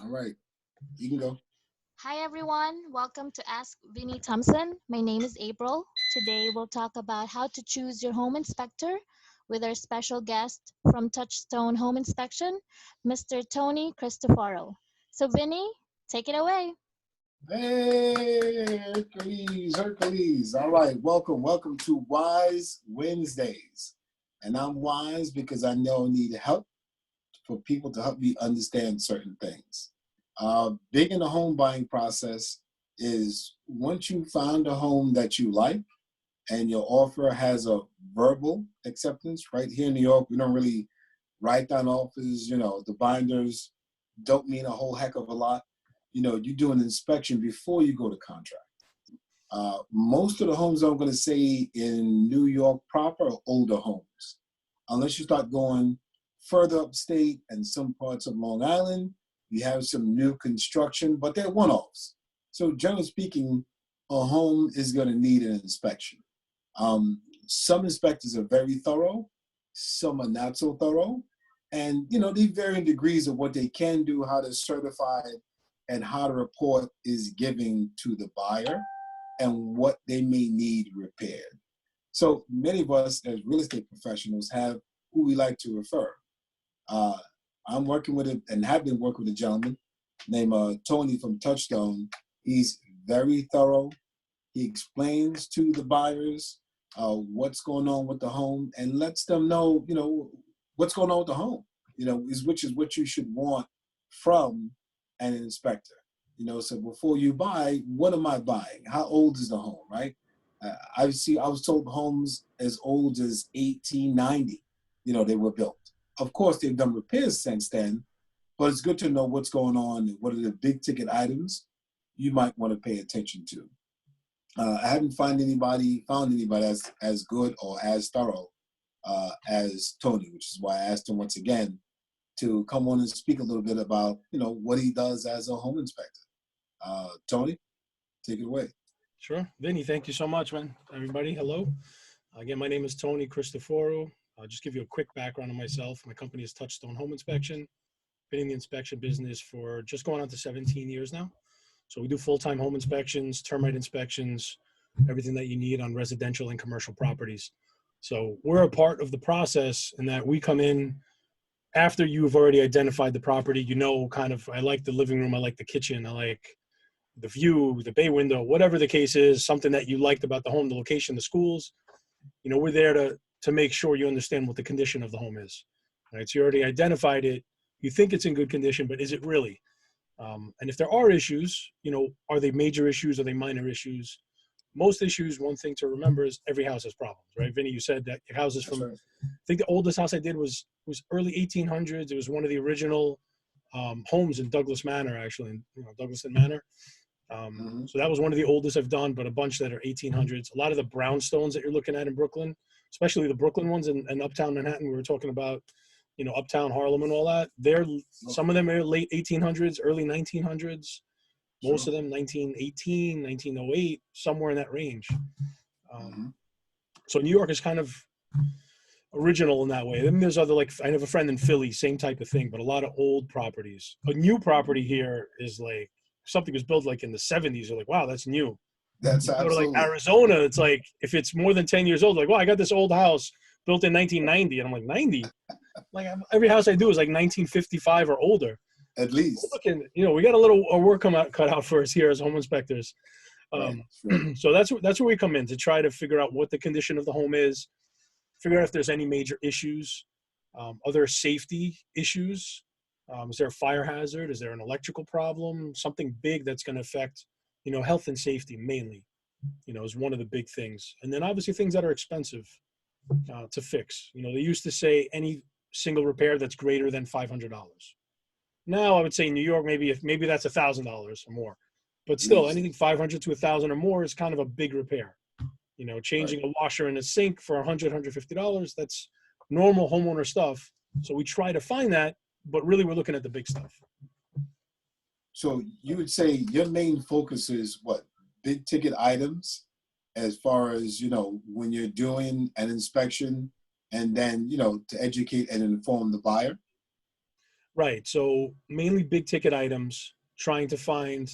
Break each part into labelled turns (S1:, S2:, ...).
S1: All right, you can go.
S2: Hi everyone, welcome to Ask Vinnie Thompson. My name is April. Today we'll talk about how to choose your home inspector with our special guest from Touchstone Home Inspection, Mr. Tony Christoforou. So Vinnie, take it away.
S1: Hey, Hercules. All right, welcome to Wise Wednesdays. And I'm wise because I know I need help for people to help me understand certain things. Big in the home buying process is once you find a home that you like and your offer has a verbal acceptance. Right here in New York, we don't really write down offers. The binders don't mean a whole heck of a lot. You do an inspection before you go to contract. Most of the homes I'm going to say in New York proper are older homes. Unless you start going further upstate and some parts of Long Island, you have some new construction, but they're one-offs. So generally speaking, a home is going to need an inspection. Some inspectors are very thorough, some are not so thorough, and they vary in degrees of what they can do, how to certify it, and how the report is giving to the buyer and what they may need repaired. So many of us as real estate professionals have who we like to refer. Uh, I'm working with and have been working with a gentleman named Tony from Touchstone. He's very thorough. He explains to the buyers what's going on with the home and lets them know, what's going on with the home, which is what you should want from an inspector. So before you buy, what am I buying? How old is the home, right? I was told homes as old as 1890, they were built. Of course, they've done repairs since then, but it's good to know what's going on and what are the big ticket items you might want to pay attention to. I haven't found anybody as good or as thorough as Tony, which is why I asked him once again to come on and speak a little bit about what he does as a home inspector. Tony, take it away.
S3: Sure. Vinny, thank you so much, man. Everybody, hello. Again, my name is Tony Christoforou. I'll just give you a quick background on myself. My company is Touchstone Home Inspection. Been in the inspection business for just going on to 17 years now. So we do full-time home inspections, termite inspections, everything that you need on residential and commercial properties. So we're a part of the process in that we come in after you've already identified the property. I like the living room, I like the kitchen, I like the view, the bay window, whatever the case is, something that you liked about the home, the location, the schools. We're there to make sure you understand what the condition of the home is. Right? So you already identified it. You think it's in good condition, but is it really? And if there are issues, are they major issues? Are they minor issues? Most issues, one thing to remember is every house has problems, right? Vinny, you said that your house is from,
S1: Right.
S3: I think the oldest house I did was early 1800s. It was one of the original homes in Douglas Manor, actually, in Douglaston Manor. So that was one of the oldest I've done, but a bunch that are 1800s. A lot of the brownstones that you're looking at in Brooklyn, especially the Brooklyn ones in Uptown Manhattan, we were talking about, Uptown Harlem and all that. Some of them are late 1800s, early 1900s. Most
S1: Sure.
S3: of them 1918, 1908, somewhere in that range. So New York is kind of original in that way. Then there's other, like, I have a friend in Philly, same type of thing, but a lot of old properties. A new property here is like something was built like in the 70s. You're like, wow, that's new.
S1: That's
S3: You go to like
S1: absolutely.
S3: Arizona, it's like if it's more than 10 years old, like, well, I got this old house built in 1990, and I'm like, 90? Like every house I do is like 1955 or older.
S1: At least.
S3: Looking, we got a little work cut out for us here as home inspectors.
S1: Right. Sure.
S3: So that's where we come in to try to figure out what the condition of the home is, figure out if there's any major issues, other safety issues. Is there a fire hazard? Is there an electrical problem? Something big that's going to affect, health and safety mainly, is one of the big things. And then obviously things that are expensive to fix. They used to say any single repair that's greater than $500. Now I would say in New York, maybe that's $1,000 or more, but still
S1: Easy.
S3: anything 500 to 1,000 or more is kind of a big repair. Changing a washer and a sink for $100, $150, that's normal homeowner stuff. So we try to find that, but really we're looking at the big stuff.
S1: So you would say your main focus is what? Big ticket items as far as, when you're doing an inspection and then, to educate and inform the buyer?
S3: Right. So mainly big ticket items, trying to find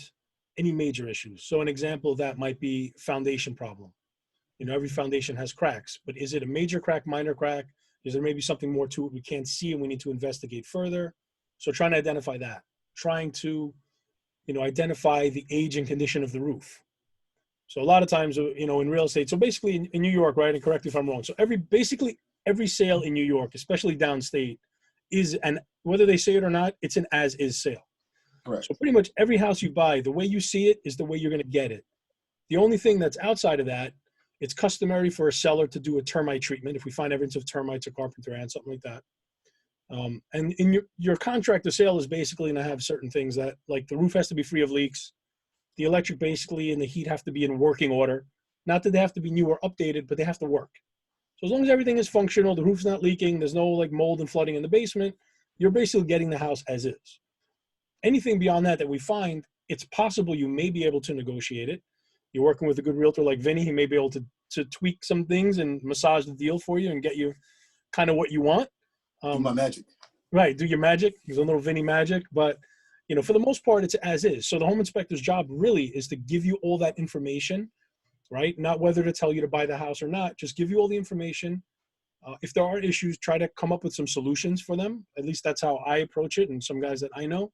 S3: any major issues. So an example of that might be foundation problem. You know, every foundation has cracks, but is it a major crack, minor crack? Is there maybe something more to it we can't see and we need to investigate further? So trying to identify that, trying to, identify the age and condition of the roof. So a lot of times, in real estate, so basically in New York, right, and correct me if I'm wrong. So basically every sale in New York, especially downstate, is an, whether they say it or not, it's an as is sale.
S1: Correct.
S3: So pretty much every house you buy, the way you see it is the way you're going to get it. The only thing that's outside of that, it's customary for a seller to do a termite treatment if we find evidence of termites or carpenter ants, something like that. And in your contract of sale is basically going to have certain things that, like, the roof has to be free of leaks. The electric basically and the heat have to be in working order. Not that they have to be new or updated, but they have to work. So as long as everything is functional, the roof's not leaking, there's no like mold and flooding in the basement, you're basically getting the house as is. Anything beyond that we find, it's possible you may be able to negotiate it. You're working with a good realtor like Vinny, he may be able to tweak some things and massage the deal for you and get you kind of what you want.
S1: Do my magic.
S3: Right, do your magic. There's a little Vinny magic, but for the most part, it's as is. So the home inspector's job really is to give you all that information, right? Not whether to tell you to buy the house or not, just give you all the information. If there are issues, try to come up with some solutions for them. At least that's how I approach it. And some guys that I know,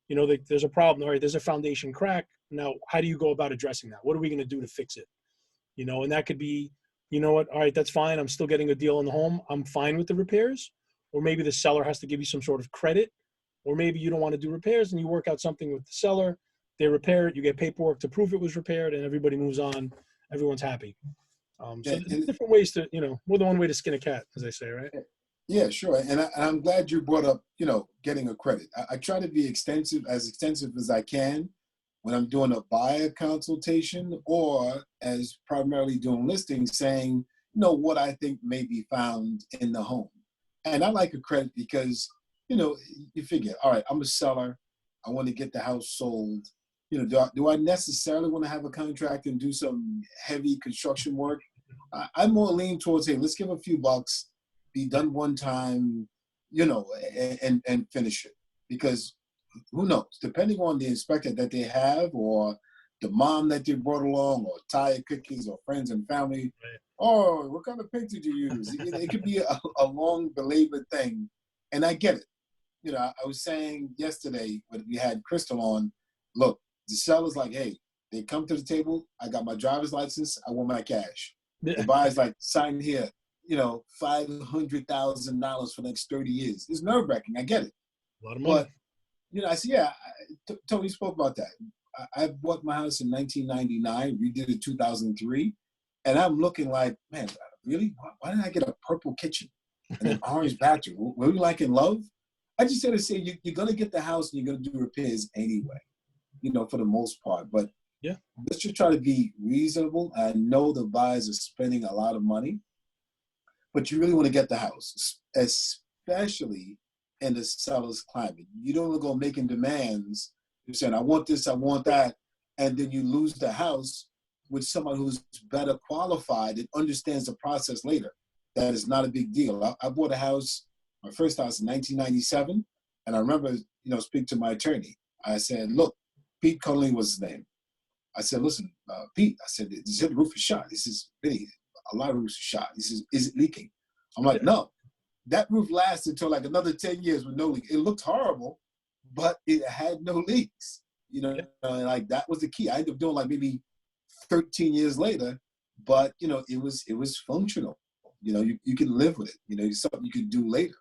S3: there's a problem, all right, there's a foundation crack. Now, how do you go about addressing that? What are we going to do to fix it? And that could be, all right, that's fine. I'm still getting a deal on the home. I'm fine with the repairs. Or maybe the seller has to give you some sort of credit. Or maybe you don't want to do repairs and you work out something with the seller. They repair it. You get paperwork to prove it was repaired and everybody moves on. Everyone's happy. So there's different ways to, more than one way to skin a cat, as I say, right?
S1: Yeah, sure. And I'm glad you brought up, getting a credit. I try to be as extensive as I can when I'm doing a buyer consultation or as primarily doing listings, saying, what I think may be found in the home. And I like a credit because, you figure, all right, I'm a seller. I want to get the house sold. Do I necessarily want to have a contract and do some heavy construction work? I'm more lean towards, hey, let's give a few bucks, be done one time, and finish it. Because who knows, depending on the inspector that they have or the mom that they brought along or tire cookies or friends and family, oh, what kind of paint did you use? It could be a long belabored thing. And I get it. I was saying yesterday when we had Crystal on, look, the seller's like, hey, they come to the table, I got my driver's license, I want my cash. The buyer's like, sign here, $500,000 for the next 30 years. It's nerve-wracking, I get it.
S3: A lot of money.
S1: But, I said, yeah, Tony spoke about that. I bought my house in 1999, redid it in 2003, and I'm looking like, man, really? Why didn't I get a purple kitchen and an orange bathroom? Were we like in love? I just had to say, you're going to get the house and you're going to do repairs anyway, for the most part. But
S3: yeah,
S1: let's just try to be reasonable. I know the buyers are spending a lot of money, but you really want to get the house, especially in the seller's climate. You don't want to go making demands. You're saying, I want this, I want that, and then you lose the house with someone who's better qualified and understands the process later. That is not a big deal. I bought a house, my first house in 1997, and I remember, speaking to my attorney. I said, look, Pete Conley was his name. I said, listen, Pete, I said, the roof is shot. He says, Vinny, a lot of roofs are shot. He says, is it leaking? I'm like, no. That roof lasted until like another 10 years with no leak. It looked horrible, but it had no leaks. Like that was the key. I ended up doing like maybe 13 years later, but it was functional. You can live with it. It's something you can do later.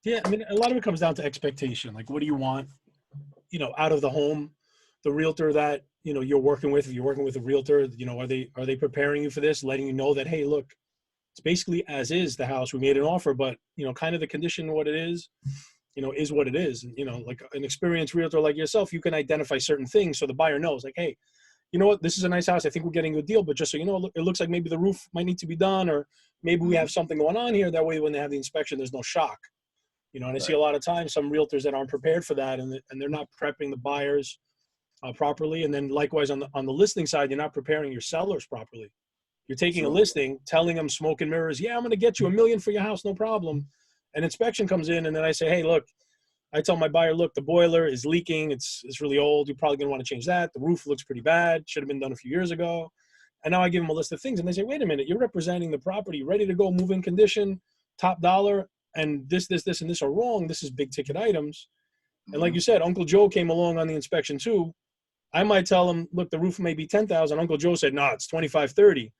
S3: Yeah, I mean, a lot of it comes down to expectation. Like, what do you want, out of the home? The realtor that you're working with, if you're working with a realtor, are they preparing you for this, letting you know that, hey, look, it's basically as is the house. We made an offer, but kind of the condition, what it is what it is. And, like an experienced realtor like yourself, you can identify certain things so the buyer knows, like, hey, you know what, this is a nice house. I think we're getting a deal, but just so you know, it looks like maybe the roof might need to be done, or maybe we have something going on here. That way, when they have the inspection, there's no shock. And I see a lot of times some realtors that aren't prepared for that, and they're not prepping the buyers properly. And then likewise on the listing side, you're not preparing your sellers properly. You're taking a listing, telling them smoke and mirrors, yeah, I'm going to get you $1 million for your house, no problem. An inspection comes in, and then I say, hey, look, I tell my buyer, look, the boiler is leaking. It's really old. You're probably going to want to change that. The roof looks pretty bad. Should have been done a few years ago. And now I give them a list of things, and they say, wait a minute, you're representing the property, ready to go, move-in condition, top dollar, and this, and this are wrong. This is big ticket items. And like you said, Uncle Joe came along on the inspection too. I might tell him, look, the roof may be 10,000. Uncle Joe said, no, it's 25, 30.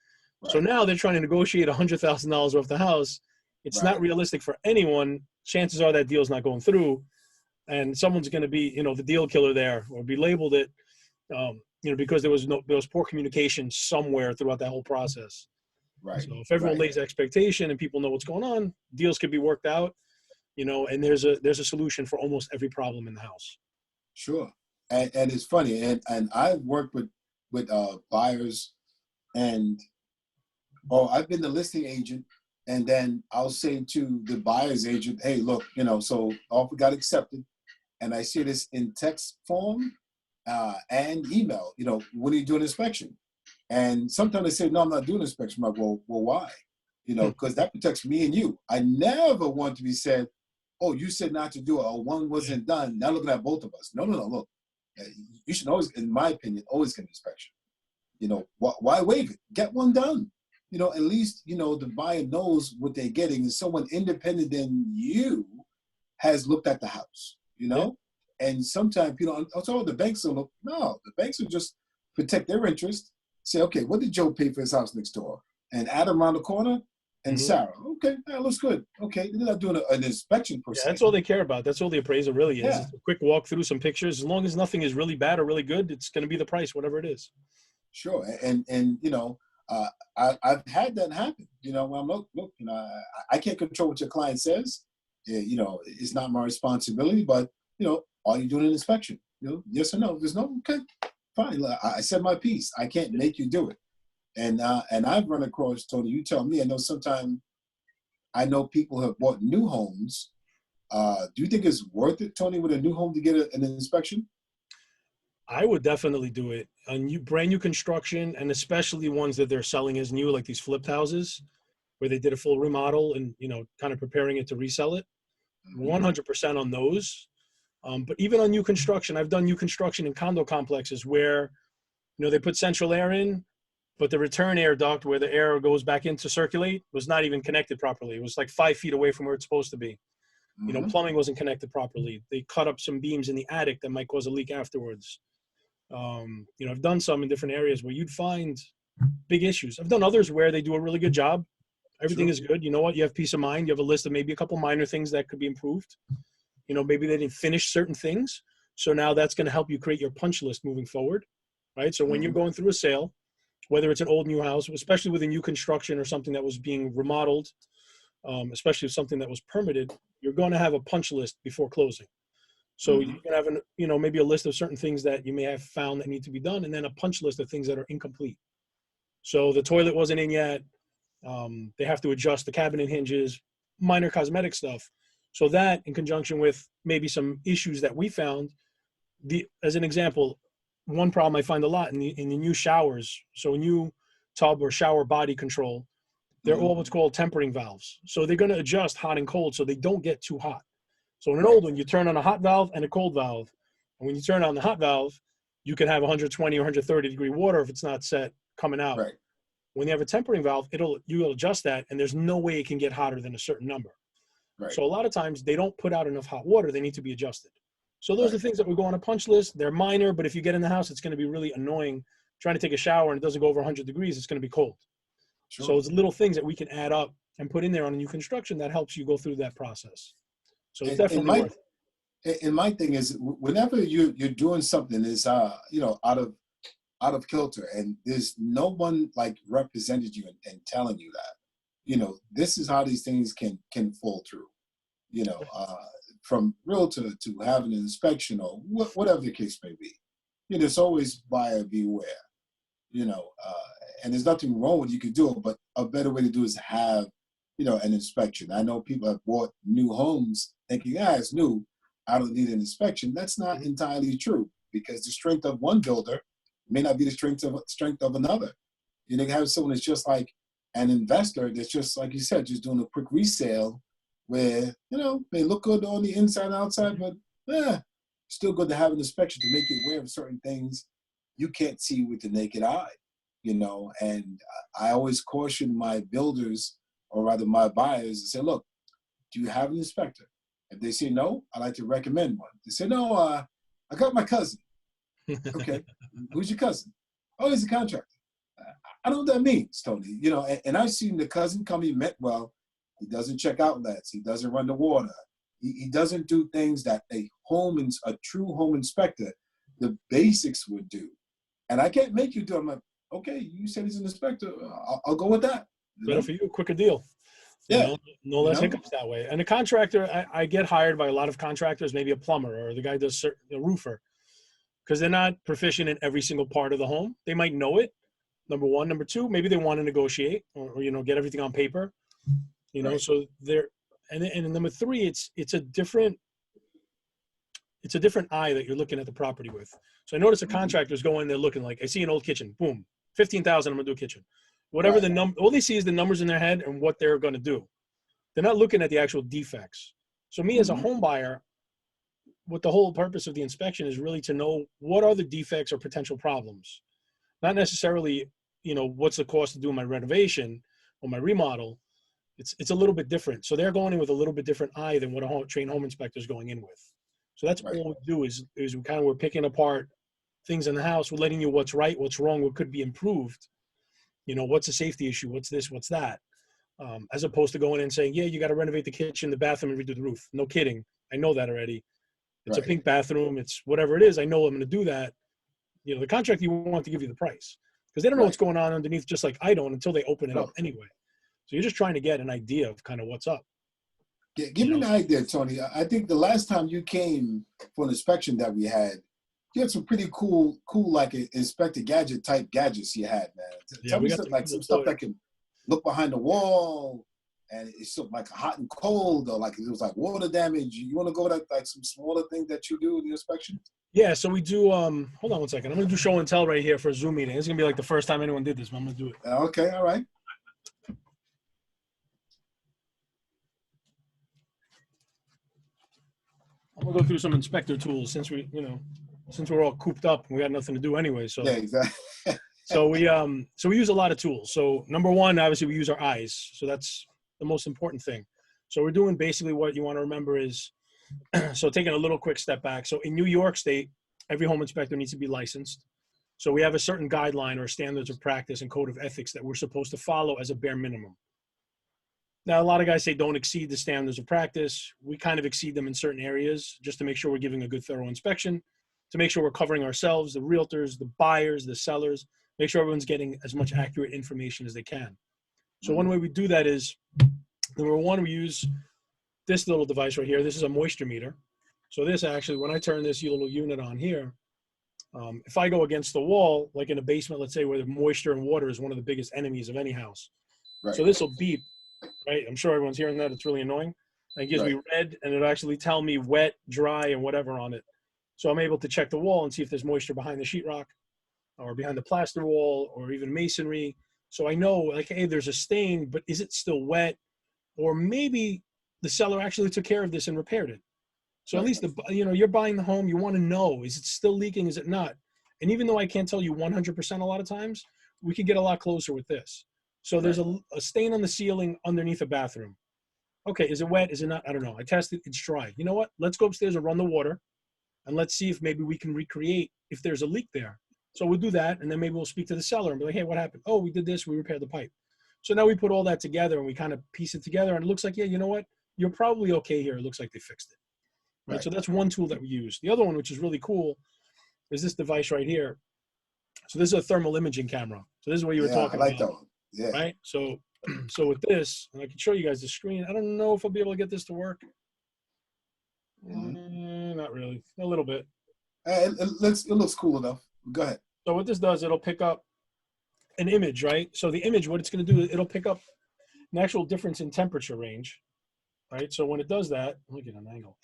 S3: Right. So now they're trying to negotiate $100,000 off the house. It's not realistic for anyone. Chances are that deal's not going through, and someone's going to be, the deal killer there, or be labeled it, because there was poor communication somewhere throughout that whole process. Right. So if everyone lays expectation and people know what's going on, deals could be worked out, and there's a solution for almost every problem in the house.
S1: Sure. And it's funny, and I've worked with buyers, and I've been the listing agent, and then I'll say to the buyer's agent, hey, look, so offer got accepted, and I see this in text form and email, when are you doing inspection? And sometimes they say, no, I'm not doing inspection. I'm like, well, why? Because that protects me and you. I never want to be said, oh, you said not to do it, or one wasn't done. Now looking at both of us. No, look. You should always, in my opinion, always get an inspection. Why waive it? Get one done. At least, the buyer knows what they're getting, and someone independent than you has looked at the house, Yeah. And sometimes, the banks will look, no, the banks will just protect their interest, say, okay, what did Joe pay for his house next door? And Adam around the corner, and Sarah, okay, that looks good. Okay, they're not doing an inspection per se.
S3: That's all they care about. That's all the appraisal really is. It's a quick walk through some pictures. As long as nothing is really bad or really good, it's going to be the price, whatever it is.
S1: Sure, and I've had that happen. I'm look, I can't control what your client says. It's not my responsibility. But are you doing an inspection? Yes or no. There's no, okay, fine. I said my piece. I can't make you do it. And I've run across, Tony, you tell me, I know sometimes I know people have bought new homes. Do you think it's worth it, Tony, with a new home to get an inspection?
S3: I would definitely do it. Brand new construction, and especially ones that they're selling as new, like these flipped houses where they did a full remodel and, kind of preparing it to resell it. 100% on those. But even on new construction, I've done new construction in condo complexes where, they put central air in, but the return air duct where the air goes back in to circulate was not even connected properly. It was like 5 feet away from where it's supposed to be. Plumbing wasn't connected properly. They cut up some beams in the attic that might cause a leak afterwards. I've done some in different areas where you'd find big issues. I've done others where they do a really good job. Everything is good. You know what? You have peace of mind. You have a list of maybe a couple minor things that could be improved. Maybe they didn't finish certain things. So now that's going to help you create your punch list moving forward, right? So when you're going through a sale, whether it's an old new house, especially with a new construction or something that was being remodeled, especially something that was permitted, you're going to have a punch list before closing. So you can have maybe a list of certain things that you may have found that need to be done, and then a punch list of things that are incomplete. So the toilet wasn't in yet. They have to adjust the cabinet hinges, minor cosmetic stuff. So that, in conjunction with maybe some issues that we found, as an example, one problem I find a lot in the new showers. So a new tub or shower body control, they're all what's called tempering valves. So they're going to adjust hot and cold so they don't get too hot. So in an old one, you turn on a hot valve and a cold valve. And when you turn on the hot valve, you can have 120 or 130 degree water if it's not set coming out. Right. When you have a tempering valve, you'll adjust that, and there's no way it can get hotter than a certain number. Right. So a lot of times they don't put out enough hot water. They need to be adjusted. So those are things that would go on a punch list. They're minor, but if you get in the house, it's going to be really annoying. Trying to take a shower and it doesn't go over 100 degrees, it's going to be cold. Sure. So it's little things that we can add up and put in there on a new construction that helps you go through that process. So it's definitely worth it.
S1: And my thing is, whenever you're doing something that's out of kilter, and there's no one like represented you and telling you that, this is how these things can fall through. From realtor to having an inspection or whatever the case may be, it's always buyer beware. And there's nothing wrong with you can do it, but a better way to do it is have an inspection. I know people have bought new homes thinking, it's new, I don't need an inspection. That's not entirely true, because the strength of one builder may not be the strength of another. You have someone that's just like an investor that's just, like you said, just doing a quick resale where, they look good on the inside and outside, but still good to have an inspection to make you aware of certain things you can't see with the naked eye, and I always caution my builders, or rather my buyers, to say, look, do you have an inspector? If they say no, I like to recommend one. They say, no, I got my cousin. Okay, who's your cousin? Oh, he's a contractor. I know what that means, Tony. And I've seen the cousin come, he meant well. He doesn't check outlets. He doesn't run the water. He doesn't do things that a true home inspector, the basics would do. And I can't make you do it. I'm like, okay, you said he's an inspector. I'll go with that.
S3: Better for you, quicker deal.
S1: Yeah.
S3: No less hiccups that way. And a contractor, I get hired by a lot of contractors, maybe a plumber or the guy does a roofer, because they're not proficient in every single part of the home. They might know it, number one. Number two, maybe they want to negotiate or get everything on paper,
S1: Right.
S3: So they're, and number three, it's a different eye that you're looking at the property with. So I notice the contractors go in there looking like, I see an old kitchen, boom, 15,000, I'm gonna do a kitchen. Whatever the number, all they see is the numbers in their head and what they're gonna do. They're not looking at the actual defects. So me as a home buyer, what the whole purpose of the inspection is really to know what are the defects or potential problems. Not necessarily, what's the cost of doing my renovation or my remodel. It's a little bit different. So they're going in with a little bit different eye than what a trained home inspector is going in with. So that's all we do is we're picking apart things in the house. We're letting you what's right, what's wrong, what could be improved. What's a safety issue? What's this? What's that? As opposed to going in and saying, yeah, you got to renovate the kitchen, the bathroom, and redo the roof. No kidding. I know that already. It's a pink bathroom. It's whatever it is. I know I'm going to do that. The contractor, you want to give you the price because they don't know what's going on underneath, just like I don't, until they open it up anyway. So you're just trying to get an idea of kind of what's up.
S1: Yeah, give me an idea, Tony. I think the last time you came for an inspection that we had, you had some pretty cool like Inspector Gadget type gadgets you had, man. Tell me some stuff that can look behind the wall and it's like hot and cold, or like it was like water damage. You want to go with like some smaller things that you do in the inspection?
S3: Yeah, so we do, hold on one second. I'm going to do show and tell right here for a Zoom meeting. It's going to be like the first time anyone did this, but I'm going to do it.
S1: Okay, all right.
S3: I'm going to go through some inspector tools since we're all cooped up and we got nothing to do anyway. So
S1: yeah, exactly.
S3: So we use a lot of tools. So number one, obviously we use our eyes. So that's the most important thing. So we're doing basically what you want to remember is, so taking a little quick step back. So in New York State, every home inspector needs to be licensed. So we have a certain guideline or standards of practice and code of ethics that we're supposed to follow as a bare minimum. Now, a lot of guys say don't exceed the standards of practice. We kind of exceed them in certain areas just to make sure we're giving a good thorough inspection, to make sure we're covering ourselves, the realtors, the buyers, the sellers, make sure everyone's getting as much accurate information as they can. So one way we do that is, number one, we use this little device right here. This is a moisture meter. So this actually, when I turn this little unit on here, if I go against the wall, like in a basement, let's say where the moisture and water is one of the biggest enemies of any house. Right. So this will beep, right? I'm sure everyone's hearing that. It's really annoying. And it gives me red, and it'll actually tell me wet, dry, and whatever on it. So I'm able to check the wall and see if there's moisture behind the sheetrock or behind the plaster wall or even masonry. So I know, like, hey, there's a stain, but is it still wet? Or maybe the seller actually took care of this and repaired it. So at least, you're buying the home, you want to know, is it still leaking, is it not? And even though I can't tell you 100% a lot of times, we can get a lot closer with this. So there's a stain on the ceiling underneath a bathroom. Okay, is it wet, is it not? I don't know. I tested, it's dry. You know what? Let's go upstairs and run the water, and let's see if maybe we can recreate if there's a leak there. So we'll do that, and then maybe we'll speak to the seller and be like, hey, what happened? Oh, we did this, we repaired the pipe. So now we put all that together, and we kind of piece it together, and it looks like, yeah, you know what? You're probably okay here. It looks like they fixed it. Right? So that's one tool that we use. The other one, which is really cool, is this device right here. So this is a thermal imaging camera. So this is what you were talking about. I like that one. Yeah. Right? So with this, and I can show you guys the screen. I don't know if I'll be able to get this to work. Not really. A little bit.
S1: It looks cool enough. Go ahead.
S3: So what this does, it'll pick up an image, right? So the image, what it's going to do, it'll pick up an actual difference in temperature range, right? So when it does that, let me get an angle.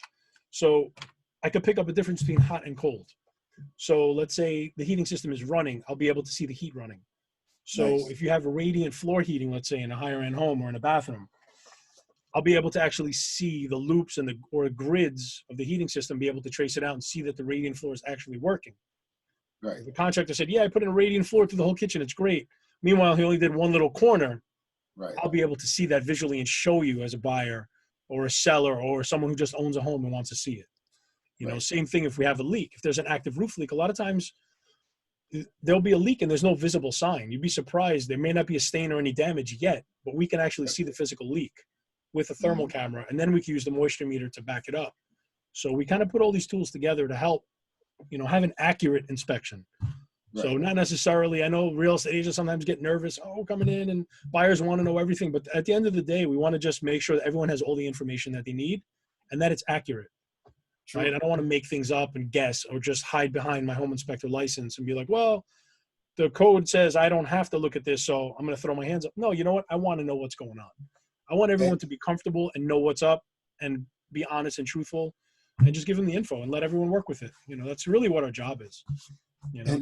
S3: So I could pick up a difference between hot and cold. So let's say the heating system is running, I'll be able to see the heat running. So if you have a radiant floor heating, let's say in a higher end home or in a bathroom, I'll be able to actually see the loops and or grids of the heating system, be able to trace it out and see that the radiant floor is actually working.
S1: Right.
S3: The contractor said, yeah, I put in a radiant floor through the whole kitchen. It's great. Meanwhile, he only did one little corner.
S1: Right.
S3: I'll be able to see that visually and show you as a buyer or a seller or someone who just owns a home and wants to see it. You know, same thing if we have a leak. If there's an active roof leak, a lot of times there'll be a leak and there's no visible sign. You'd be surprised. There may not be a stain or any damage yet, but we can actually see the physical leak with a thermal camera, and then we can use the moisture meter to back it up. So we kind of put all these tools together to help, you know, have an accurate inspection.
S1: Right.
S3: So not necessarily, I know real estate agents sometimes get nervous, coming in and buyers want to know everything. But at the end of the day, we want to just make sure that everyone has all the information that they need and that it's accurate.
S1: True.
S3: Right? I don't want to make things up and guess or just hide behind my home inspector license and be like, well, the code says I don't have to look at this, so I'm going to throw my hands up. No, you know what? I want to know what's going on. I want everyone to be comfortable and know what's up and be honest and truthful and just give them the info and let everyone work with it. You know, that's really what our job is. You know,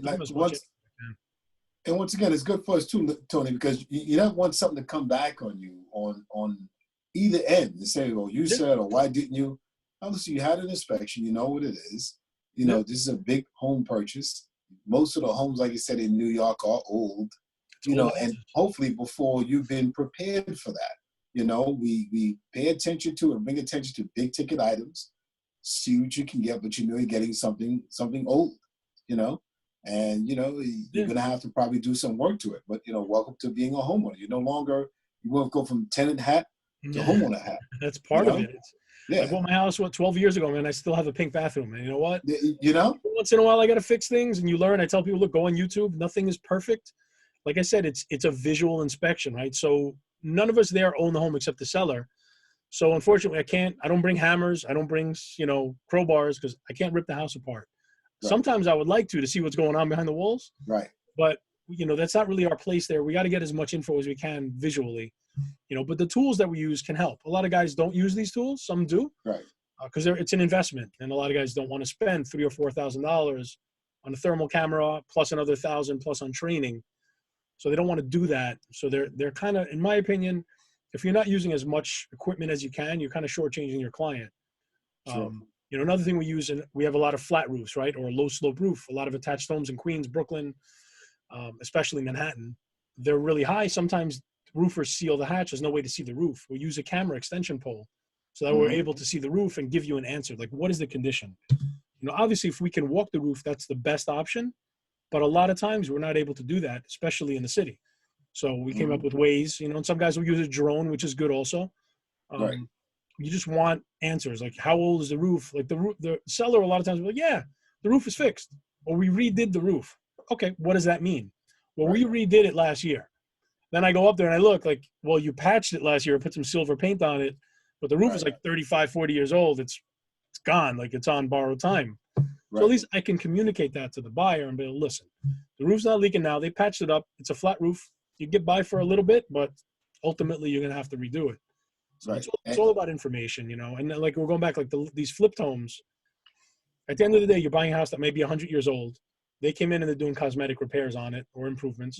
S1: And once again, it's good for us too, Tony, because you don't want something to come back on you on either end and say, "Oh, you said," or "Why didn't you?" Obviously, you had an inspection. You know what it is. You know, this is a big home purchase. Most of the homes, like you said, in New York are old. You know, and hopefully before you've been prepared for that. You know, we pay attention to and bring attention to big ticket items. See what you can get, but you know you're getting something old. You know. And, you know, you're going to have to probably do some work to it. But, you know, welcome to being a homeowner. You won't go from tenant hat to homeowner hat.
S3: That's part of it. I bought my house, 12 years ago, man. I still have a pink bathroom. And you know what?
S1: You know?
S3: Once in a while, I got to fix things. And you learn. I tell people, look, go on YouTube. Nothing is perfect. Like I said, it's a visual inspection, right? So none of us there own the home except the seller. So unfortunately, I don't bring hammers. I don't bring, crowbars because I can't rip the house apart. Right. Sometimes I would like to see what's going on behind the walls.
S1: Right.
S3: But, that's not really our place there. We got to get as much info as we can visually, but the tools that we use can help. A lot of guys don't use these tools. Some do.
S1: Right.
S3: Because it's an investment. And a lot of guys don't want to spend $3,000 or $4,000 on a thermal camera plus another $1,000 plus on training. So they don't want to do that. So they're kind of, in my opinion, if you're not using as much equipment as you can, you're kind of shortchanging your client.
S1: Sure.
S3: Another thing we use, and we have a lot of flat roofs, right? Or a low slope roof. A lot of attached homes in Queens, Brooklyn, especially Manhattan. They're really high. Sometimes roofers seal the hatch. There's no way to see the roof. We use a camera extension pole so that we're able to see the roof and give you an answer. Like, what is the condition? Obviously, if we can walk the roof, that's the best option. But a lot of times we're not able to do that, especially in the city. So we came up with ways, and some guys will use a drone, which is good also.
S1: Right.
S3: You just want answers, like how old is the roof? Like the seller a lot of times will be like, yeah, the roof is fixed, or we redid the roof. Okay, what does that mean? Well, we redid it last year. Then I go up there and I look like, well, you patched it last year, put some silver paint on it, but the roof is like 35, 40 years old. It's gone, like it's on borrowed time. So at least I can communicate that to the buyer and be like, listen, the roof's not leaking now. They patched it up. It's a flat roof. You get by for a little bit, but ultimately you're going to have to redo it. So it's all about information, and like we're going back, like these flipped homes. At the end of the day, you're buying a house that may be 100 years old. They came in and they're doing cosmetic repairs on it or improvements,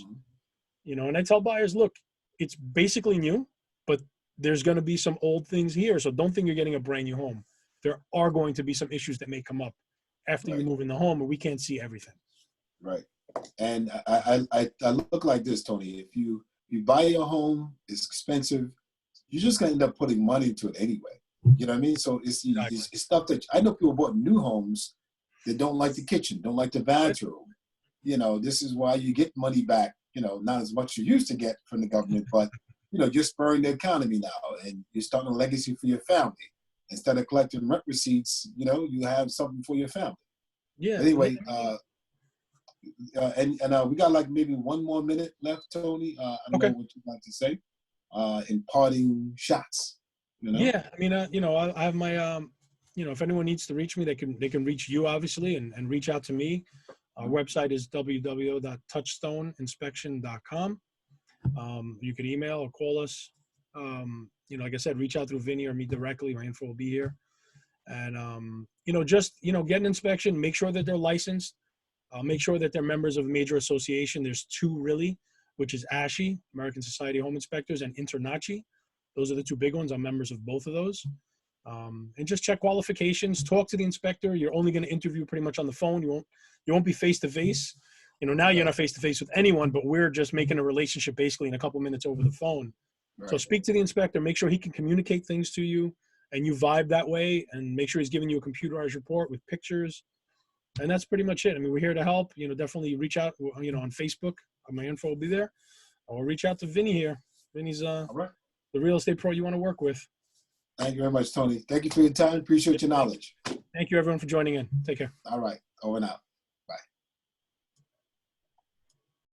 S3: and I tell buyers, look, it's basically new, but there's going to be some old things here. So don't think you're getting a brand new home. There are going to be some issues that may come up after you move in the home, and we can't see everything. Right.
S1: And I look like this, Tony. If you buy your home, it's expensive. You're just going to end up putting money into it anyway. You know what I mean? So it's stuff that I know people bought new homes that don't like the kitchen, don't like the bathroom. This is why you get money back, not as much you used to get from the government, but, you're spurring the economy now and you're starting a legacy for your family. Instead of collecting rent receipts, you have something for your family. Yeah. Anyway, and we got like maybe one more minute left, Tony. I don't know what you'd like to say. In parting shots, Yeah,
S3: I mean, I have my, if anyone needs to reach me, they can reach you obviously and reach out to me. Our website is www.touchstoneinspection.com. You can email or call us. Like I said, reach out through Vinny or me directly. My info will be here. And, get an inspection, make sure that they're licensed. Make sure that they're members of a major association. There's two really, which is ASHI, American Society of Home Inspectors, and InterNACHI. Those are the two big ones. I'm members of both of those. And just check qualifications, talk to the inspector. You're only going to interview pretty much on the phone. You won't be face to face. You know, now you're not face to face with anyone, but we're just making a relationship basically in a couple minutes over the phone.
S1: Right.
S3: So speak to the inspector, make sure he can communicate things to you and you vibe that way, and make sure he's giving you a computerized report with pictures. And that's pretty much it. I mean, we're here to help. You know, definitely reach out, you know, on Facebook. My info will be there. Or reach out to Vinny here. Vinny's
S1: All right.
S3: the real estate pro you want to work with.
S1: Thank you very much, Tony. Thank you for your time. Appreciate your knowledge.
S3: Thank you, everyone, for joining in. Take care.
S1: All right. Over and out.